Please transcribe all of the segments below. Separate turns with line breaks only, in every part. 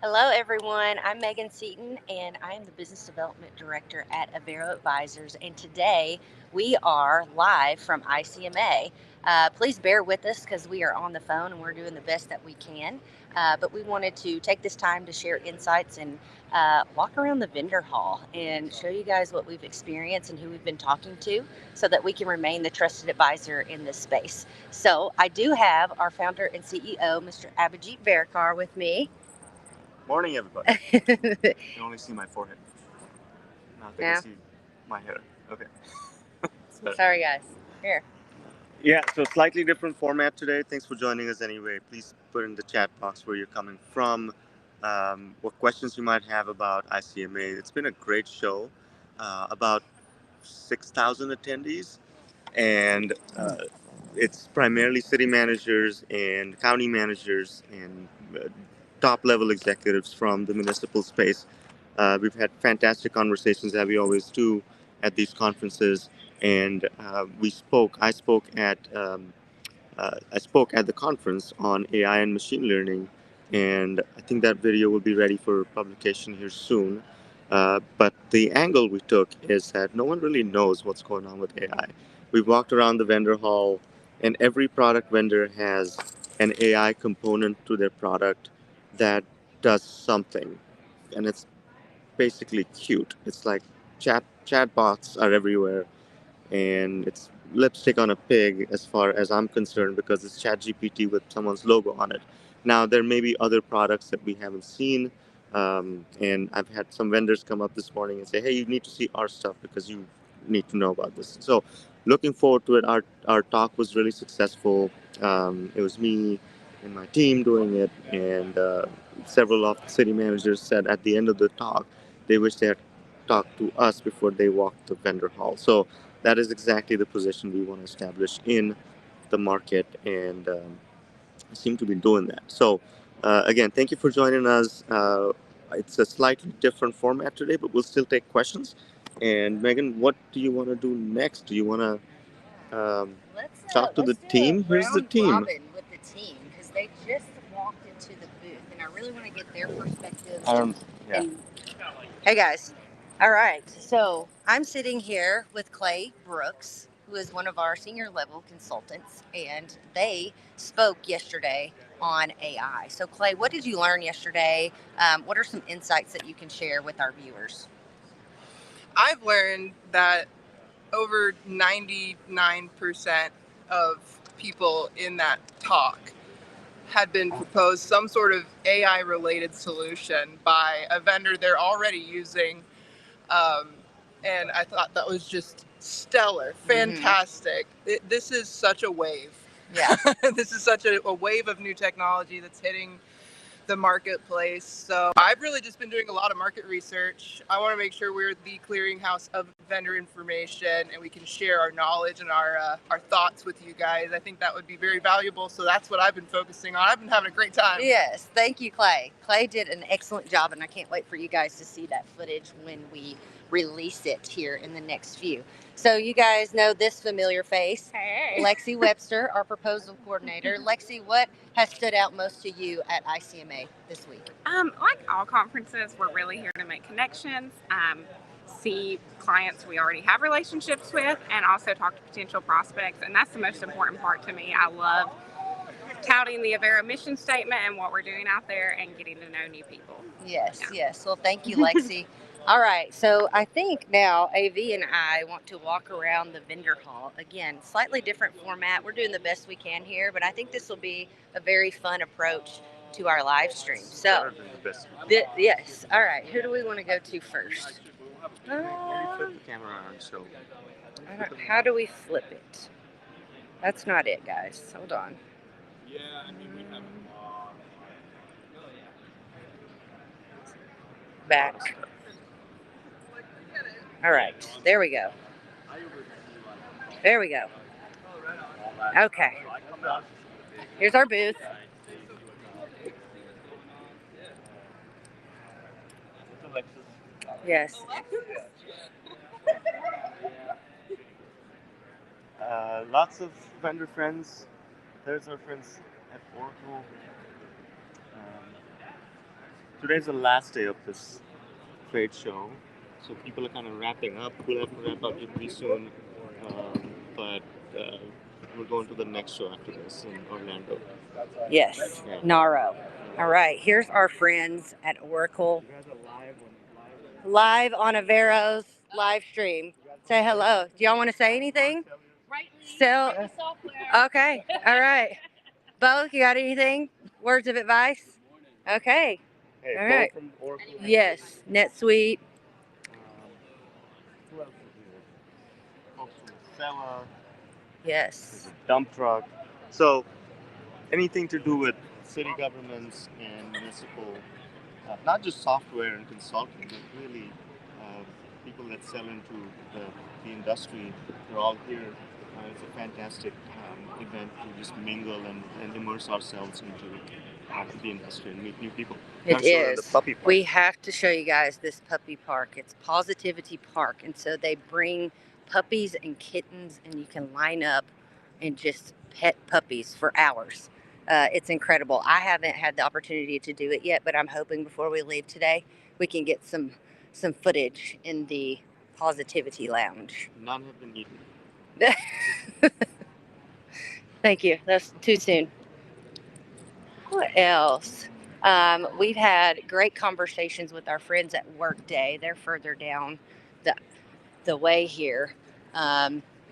Hello, everyone. I'm Megan Seaton, and I am the Business Development Director at Avero Advisors. And today we are live from ICMA. Please bear with us because we are on the phone and we're doing the best that we can. But we wanted to take this time to share insights and walk around the vendor hall and show you guys what we've experienced and who we've been talking to so that we can remain the trusted advisor in this space. So I do have our founder and CEO, Mr. Abhijit Barakar, with me.
Morning, everybody. You can only see my forehead. Now they can
No?
see my hair. Okay.
Sorry, guys. Here.
Yeah, so slightly different format today. Thanks for joining us anyway. Please put in the chat box where you're coming from, what questions you might have about ICMA. It's been a great show, about 6,000 attendees, and it's primarily city managers and county managers and top level executives from the municipal space. We've had fantastic conversations, as we always do at these conferences, and I spoke at the conference on AI and machine learning, and I think that video will be ready for publication here soon. But the angle we took is that no one really knows what's going on with AI. We walked around the vendor hall, and every product vendor has an AI component to their product that does something, and it's basically cute. It's like chatbots are everywhere, and it's lipstick on a pig as far as I'm concerned because it's ChatGPT with someone's logo on it. Now there may be other products that we haven't seen, and I've had some vendors come up this morning and say, "Hey, you need to see our stuff because you need to know about this." So, looking forward to it. Our talk was really successful. It was me and my team doing it, and several of the city managers said at the end of the talk they wish they had talked to us before they walked the vendor hall. So that is exactly the position we want to establish in the market, and seem to be doing that. So, again, thank you for joining us. It's a slightly different format today, but we'll still take questions. And Megan, what do you want to do next? Do you want to talk to the
Let's do a
team? Here's the
round
team.
robin with the team because they just walked into the booth, and I really want to get their perspectives.
I don't. Yeah.
And hey, guys. All right. So I'm sitting here with Clay Brooks, who is one of our senior level consultants, and they spoke yesterday on AI. So, Clay, what did you learn yesterday? What are some insights that you can share with our viewers?
I've learned that over 99% of people in that talk had been proposed some sort of AI related solution by a vendor they're already using. Um, and I thought that was just stellar, fantastic. This is such a wave.
Yeah.
This is such a wave of new technology that's hitting the marketplace. So I've really just been doing a lot of market research. I want to make sure we're the clearinghouse of vendor information and we can share our knowledge and our thoughts with you guys. I think that would be very valuable. So that's what I've been focusing on. I've been having a great time.
Yes, thank you, Clay. Clay did an excellent job, and I can't wait for you guys to see that footage when we release it here in the next few. So you guys know this familiar face,
Hey.
Lexi Webster, our proposal coordinator. Lexi, what has stood out most to you at ICMA this week?
Like all conferences, we're really here to make connections, see clients we already have relationships with, and also talk to potential prospects. And that's the most important part to me. I love touting the Avero mission statement and what we're doing out there and getting to know new people.
Yes,
Yeah.
yes. Well, thank you, Lexi. All right, so I think now AV and I want to walk around the vendor hall. Again, slightly different format. We're doing the best we can here, but I think this will be a very fun approach to our live stream. So,
Better than the best.
yes. All right, who do we want to go to first?
Maybe flip the camera around. So.
How do we flip it? That's not it, guys. Hold on. Back. All right, there we go. There we go. Okay. Here's our booth. Yes.
Lots of vendor friends. There's our friends at Oracle. today's the last day of this trade show, so people are kind of wrapping up. We'll have to wrap up here pretty soon, but we're going to the next show after this in Orlando.
Yes,
Yeah.
Naro. All right, here's our friends at Oracle live on Avero's live stream. Say hello. Do y'all want to say anything? Still? Okay. All right. Bo, you got anything? Words of advice? Okay.
Hey,
All right.
from Oracle.
Yes. NetSuite.
Who else is here? Folks from Acela.
Yes.
Dump truck. So anything to do with city governments and municipal, not just software and consulting, but really people that sell into the industry. They're all here. It's a fantastic event to just mingle and immerse ourselves into the industry and meet new people.
It is.
The puppy park.
We have to show you guys this puppy park. It's Positivity Park. And so they bring puppies and kittens, and you can line up and just pet puppies for hours. It's incredible. I haven't had the opportunity to do it yet, but I'm hoping before we leave today, we can get some footage in the Positivity Lounge.
None have been eaten.
Thank you. That's too soon. What else? We've had great conversations with our friends at Workday. They're further down the way here.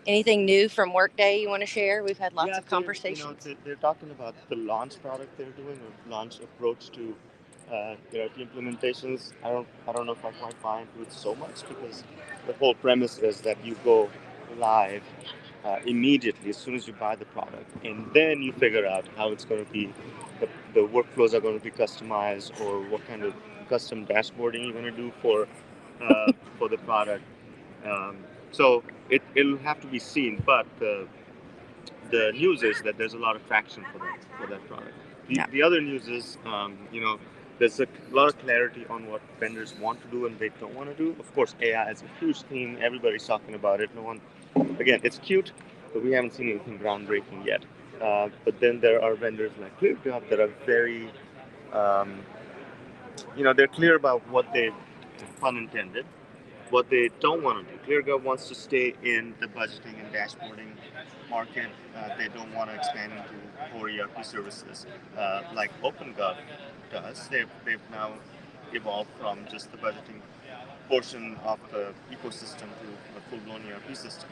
Anything new from Workday you want to share? We've had lots of conversations.
They're talking about the launch product they're doing, or launch approach to ERP implementations. I don't know if I quite buy into it so much, because the whole premise is that you go live immediately as soon as you buy the product, and then you figure out how it's going to be, the workflows are going to be customized, or what kind of custom dashboarding you're going to do for the product. So it'll have to be seen, but the news is that there's a lot of traction for that product. The other news is, there's a lot of clarity on what vendors want to do and they don't want to do. Of course, AI is a huge theme. Everybody's talking about it. No one, again, it's cute, but we haven't seen anything groundbreaking yet. But then there are vendors like ClearGov that are very, they're clear about what they, pun intended, what they don't want to do. ClearGov wants to stay in the budgeting and dashboarding market. They don't want to expand into core ERP services like OpenGov does. They've now evolved from just the budgeting portion of the ecosystem to a full-blown ERP system.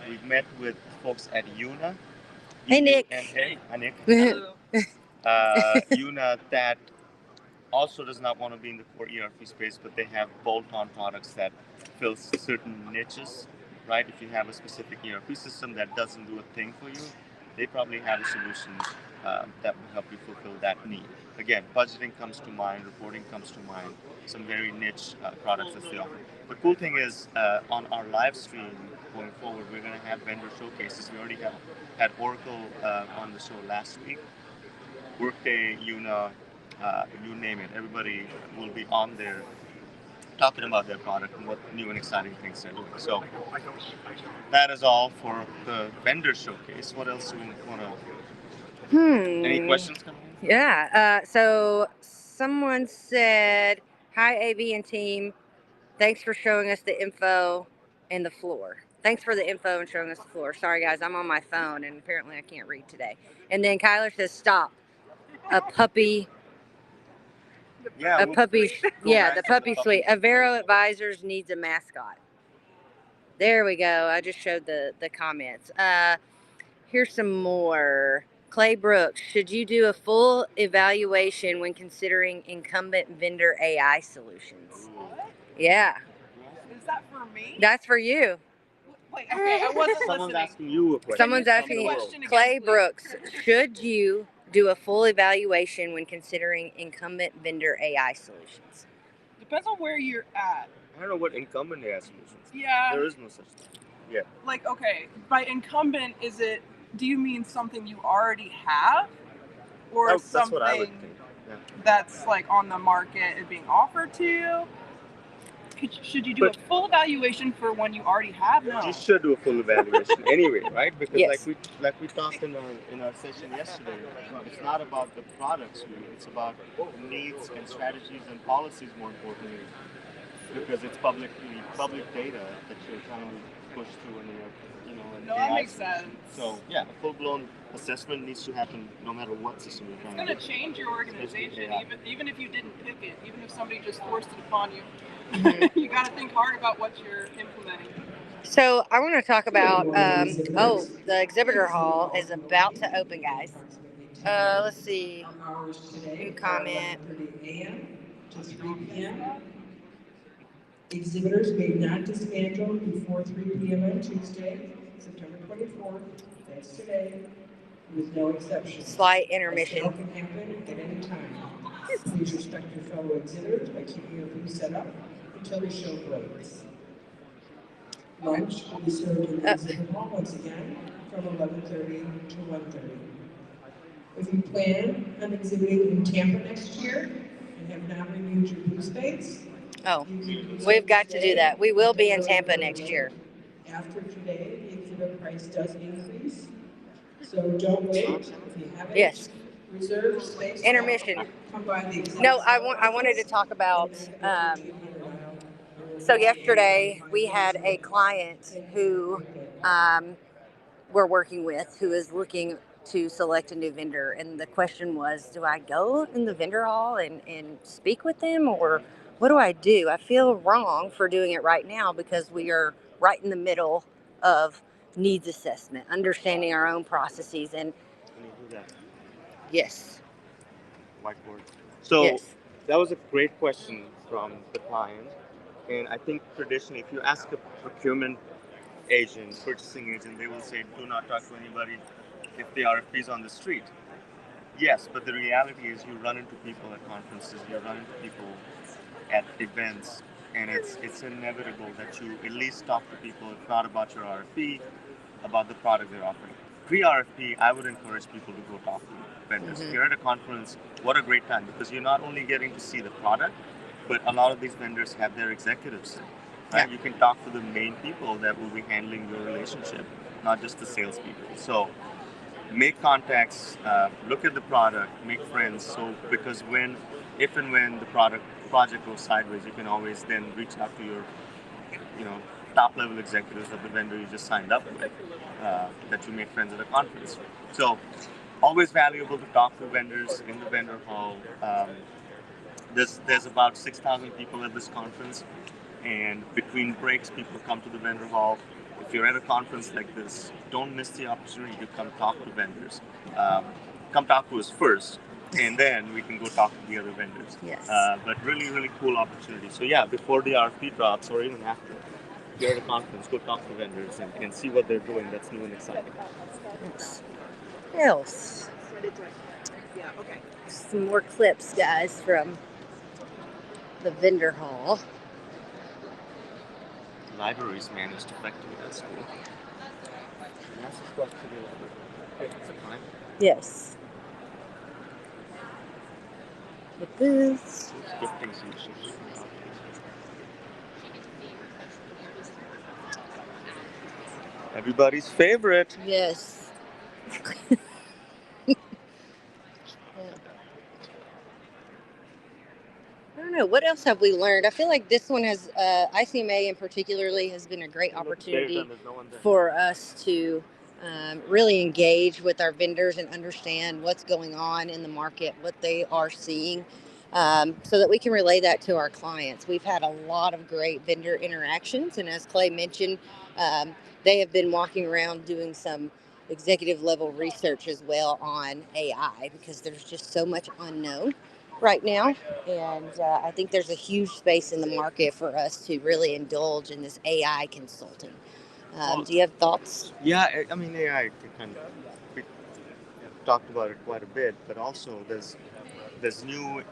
We've met with folks at UNA.
Hey, Nick.
Hi, Nick. UNA that also does not want to be in the core ERP space, but they have bolt-on products that fill certain niches, right? If you have a specific ERP system that doesn't do a thing for you, they probably have a solution that will help you fulfill that need. Again, budgeting comes to mind, reporting comes to mind, some very niche products that they offer. The cool thing is, on our live stream going forward, we're going to have vendor showcases. We already had Oracle on the show last week. Workday, UNA, you name it, everybody will be on there talking about their product and what new and exciting things they're doing. So that is all for the vendor showcase. What else do we want to? Any questions coming in?
Yeah. So someone said, "Hi, AV and team. Thanks for showing us the info and the floor. Thanks for the info and showing us the floor. Sorry, guys, I'm on my phone and apparently I can't read today." And then Kyler says, "Stop. A puppy."
Yeah,
the puppy suite. Avero Advisors needs a mascot. There we go. I just showed the comments. Here's some more. Clay Brooks, should you do a full evaluation when considering incumbent vendor AI solutions?
What?
Yeah.
Is that for me?
That's for you.
Wait, okay, I wasn't
Someone's
listening.
asking you a question.
Someone's asking you. Clay Brooks, should you do a full evaluation when considering incumbent vendor AI solutions?
Depends on where you're at.
I don't know what incumbent AI solutions.
Yeah.
There is no such thing. Yeah.
Like, okay, by incumbent, do you mean something you already have? Or
That's
something
what I would think. Yeah.
that's like on the market and being offered to you? Should you do a full evaluation for one you already have? No.
You should do a full evaluation anyway, right? Because
Yes.
like we talked in our session yesterday, it's not about the products really. It's about needs and strategies and policies more importantly, because it's public data that you're trying to push through in your an
No,
AI
that makes
solution.
sense.
So yeah, a full blown assessment needs to happen no matter what system you're
It's
trying
going
to
to
do.
change your organization,
Yeah.
even if you didn't pick it, even if somebody just forced it upon you.
Mhm.
You got to think hard about what you're implementing.
So I want to talk about, the exhibitor hall is about to open, guys. Let's see. New comment.
11:30 a.m. to 3 p.m. Exhibitors may not dismantle before 3 p.m. on Tuesday, September 24th. That's today, with no exceptions.
Slight
A
intermission.
sale can happen at any time. Please respect your fellow exhibitors by keeping your booth set up until the show breaks. Lunch will be served in the exhibit hall once again from 11:30 to 1:30. If you plan on exhibiting in Tampa next year and have not renewed your booth space,
Oh,
you can do
we've
so
got to do
today
that. We will be in
until
Tampa
early
next
May.
year.
After today, the exhibit price does increase, so don't wait. If you haven't
Yes.
reserved space,
Intermission.
come by the exhibit.
No, I wanted to talk about. So yesterday we had a client who we're working with who is looking to select a new vendor, and the question was, do I go in the vendor hall and speak with them, or what do I do? I feel wrong for doing it right now because we are right in the middle of needs assessment, understanding our own processes, and
Can you do that?
yes.
Whiteboard. So
Yes.
that was a great question from the client, and I think traditionally, if you ask a procurement agent, purchasing agent, they will say, "Do not talk to anybody if the RFP is on the street." Yes, but the reality is, you run into people at conferences, you run into people at events, and it's inevitable that you at least talk to people, if not about your RFP, about the product they're offering. Pre-RFP, I would encourage people to go talk to vendors. If you're at a conference, what a great time, because you're not only getting to see the product, but a lot of these vendors have their executives, right?
Yeah.
You can talk to the main people that will be handling your relationship, not just the salespeople. So make contacts, look at the product, make friends. So because if and when the project goes sideways, you can always then reach out to your, top level executives of the vendor you just signed up with, that you made friends at a conference. So always valuable to talk to vendors in the vendor hall. There's about 6,000 people at this conference, and between breaks, people come to the vendor hall. If you're at a conference like this, don't miss the opportunity to come talk to vendors. Come talk to us first, and then we can go talk to the other vendors.
Yes.
But really, really cool opportunity. So yeah, before the RFP drops, or even after, if you're at a conference, go talk to vendors and see what they're doing that's new and exciting.
Yes. Else.
Yeah, okay.
Some more clips, guys, from the vendor hall.
Libraries managed effectively at school. That's the stuff to do. It's a crime.
Yes. The booths.
Gifting solutions. Everybody's favorite.
Yes. I don't know. What else have we learned? I feel like this one has, ICMA in particularly, has been a great opportunity for us to really engage with our vendors and understand what's going on in the market, what they are seeing, so that we can relay that to our clients. We've had a lot of great vendor interactions, and as Clay mentioned, they have been walking around doing some executive level research as well on AI, because there's just so much unknown right now, and I think there's a huge space in the market for us to really indulge in this AI consulting. Do you have thoughts?
Yeah, I mean AI. We talked about it quite a bit, but also there's new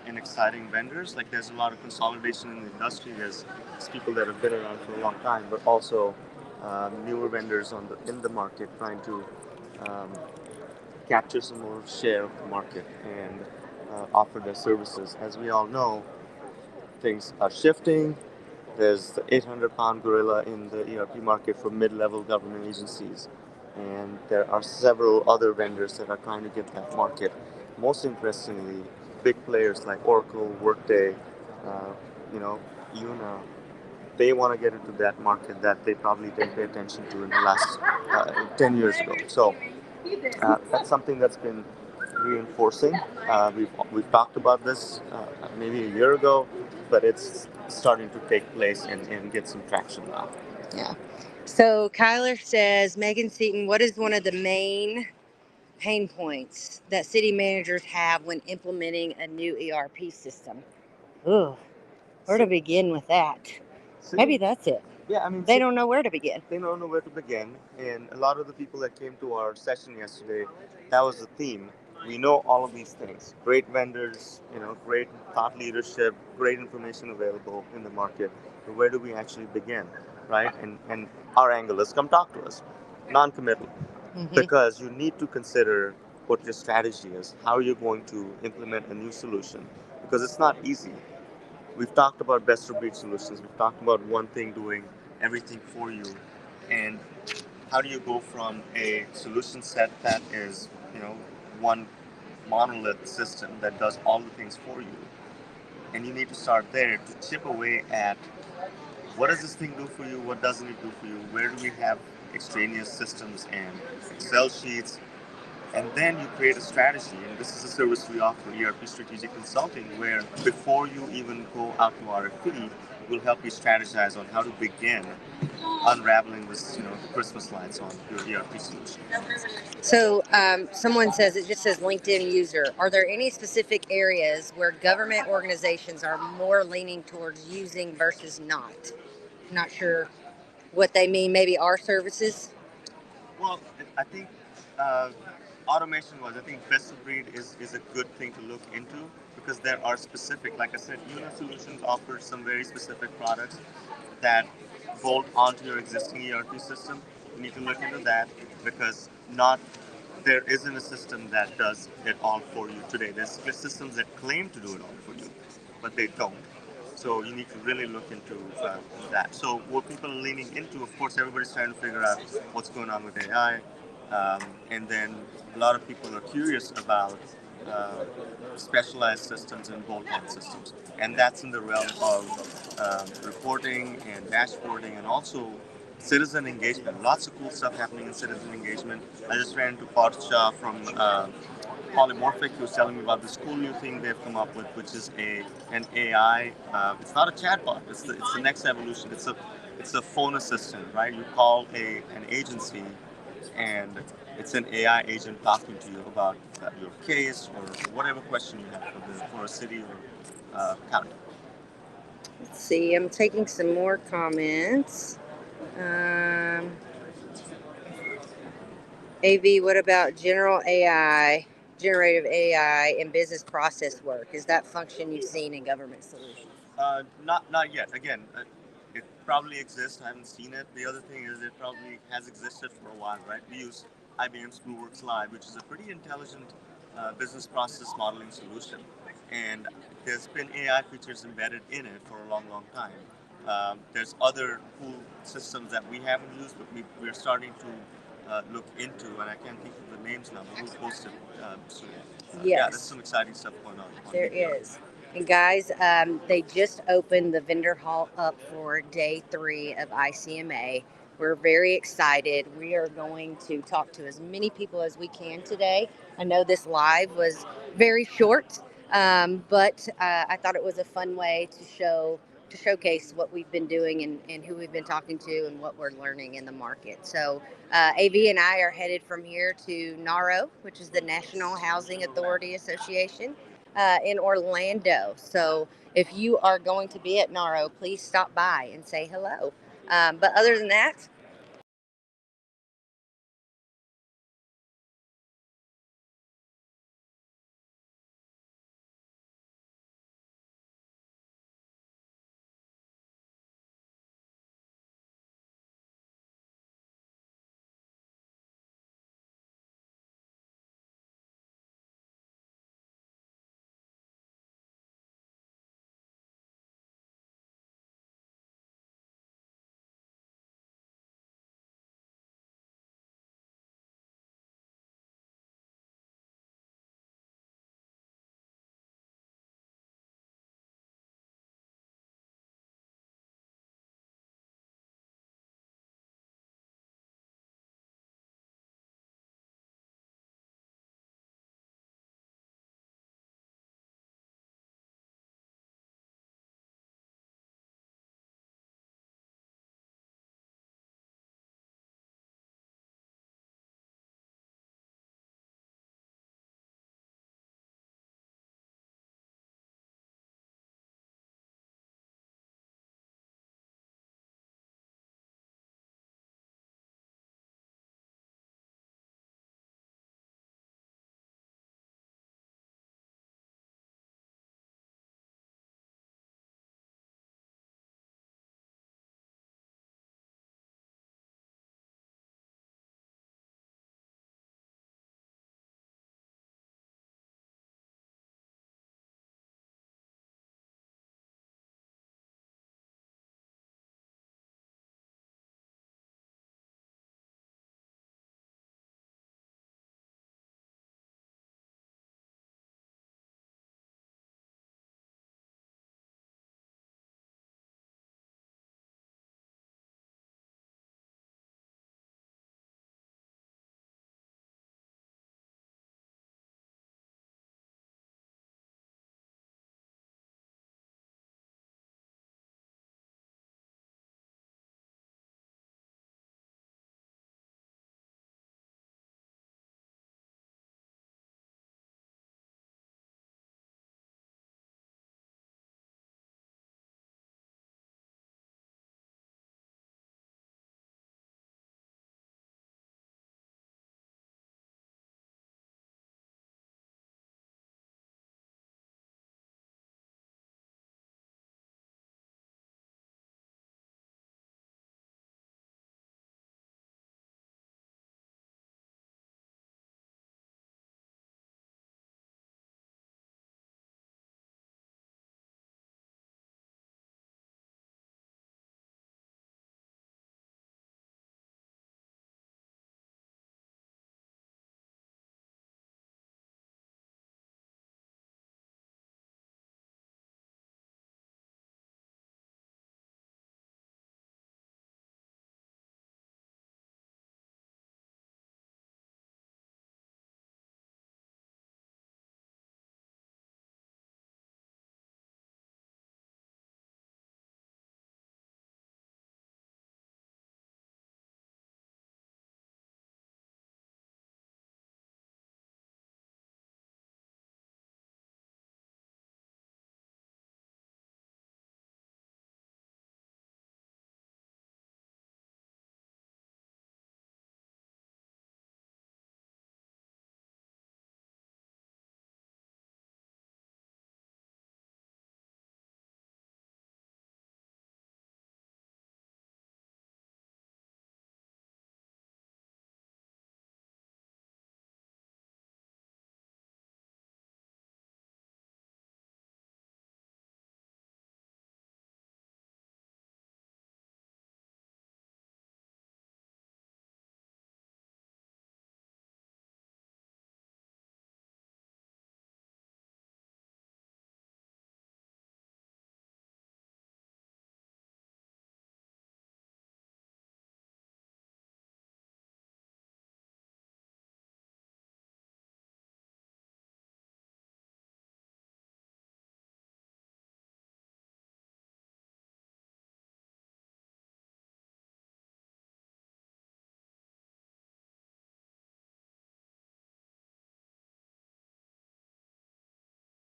and exciting vendors. Like there's a lot of consolidation in the industry. There's people that have been around for a long time, but also newer vendors in the market trying to capture some more share of the market and offer their services. As we all know, things are shifting, There's the 800-pound gorilla in the ERP market for mid-level government agencies, and there are several other vendors that are trying to get that market. Most interestingly, big players like Oracle, Workday, uh, you know, Una, they want to get into that market that they probably didn't pay attention to in the last 10 years ago. So that's something that's been reinforcing. We've talked about this maybe a year ago, but it's starting to take place and get some traction now.
Yeah. So Kyler says, Megan Seaton, what is one of the main pain points that city managers have when implementing a new ERP system? Ooh, where to begin with that? Maybe that's it.
Yeah, I mean,
They don't know where to begin.
They don't know where to begin, and a lot of the people that came to our session yesterday, that was the theme. We know all of these things. Great vendors, great thought leadership, great information available in the market. But where do we actually begin, right? And our angle is come talk to us, non-committal, because you need to consider what your strategy is. How are you going to implement a new solution? Because it's not easy. We've talked about best of breed solutions. We've talked about one thing doing everything for you. And how do you go from a solution set that is, one monolith system that does all the things for you? And you need to start there to chip away at what does this thing do for you? What doesn't it do for you? Where do we have extraneous systems and Excel sheets? And then you create a strategy, and this is a service we offer, ERP Strategic Consulting, where before you even go out to RFP, we'll help you strategize on how to begin unraveling this, the Christmas lights on your ERP solution.
So someone says, it just says LinkedIn user. Are there any specific areas where government organizations are more leaning towards using versus not? Not sure what they mean. Maybe our services?
Well, I think uh, automation was, I think best of breed is a good thing to look into because there are specific, like I said, Una Solutions offers some very specific products that bolt onto your existing ERP system. You need to look into that because not there isn't a system that does it all for you today. There's systems that claim to do it all for you, but they don't. So you need to really look into that. So what people are leaning into, of course, everybody's trying to figure out what's going on with AI, and then a lot of people are curious about uh, specialized systems and bolt-on systems, and that's in the realm of reporting and dashboarding, and also citizen engagement. Lots of cool stuff happening in citizen engagement. I just ran into Parth Shah from Polymorphic, who was telling me about this cool new thing they've come up with, which is an AI. It's not a chatbot. It's the next evolution. It's a phone assistant, right? You call an agency, and it's an AI agent talking to you about your case or whatever question you have for a city or county.
Let's see. I'm taking some more comments. Um, AV, what about general AI, generative AI, and business process work? Is that function you've seen in government solutions?
Not yet. Again, it probably exists. I haven't seen it. The other thing is it probably has existed for a while, right? We use IBM's BlueWorks Live, which is a pretty intelligent business process modeling solution, and there's been AI features embedded in it for a long, long time. There's other cool systems that we haven't used, but we're starting to look into, and I can't think of the names now, but we'll post it soon. Yeah, there's some exciting stuff going on.
There is. And guys, they just opened the vendor hall up for day 3 of ICMA. We're very excited. We are going to talk to as many people as we can today. I know this live was very short, but I thought it was a fun way to showcase what we've been doing and who we've been talking to and what we're learning in the market. So AV and I are headed from here to NARO, which is the National Housing Authority Association in Orlando. So if you are going to be at NARO, please stop by and say hello. But other than that,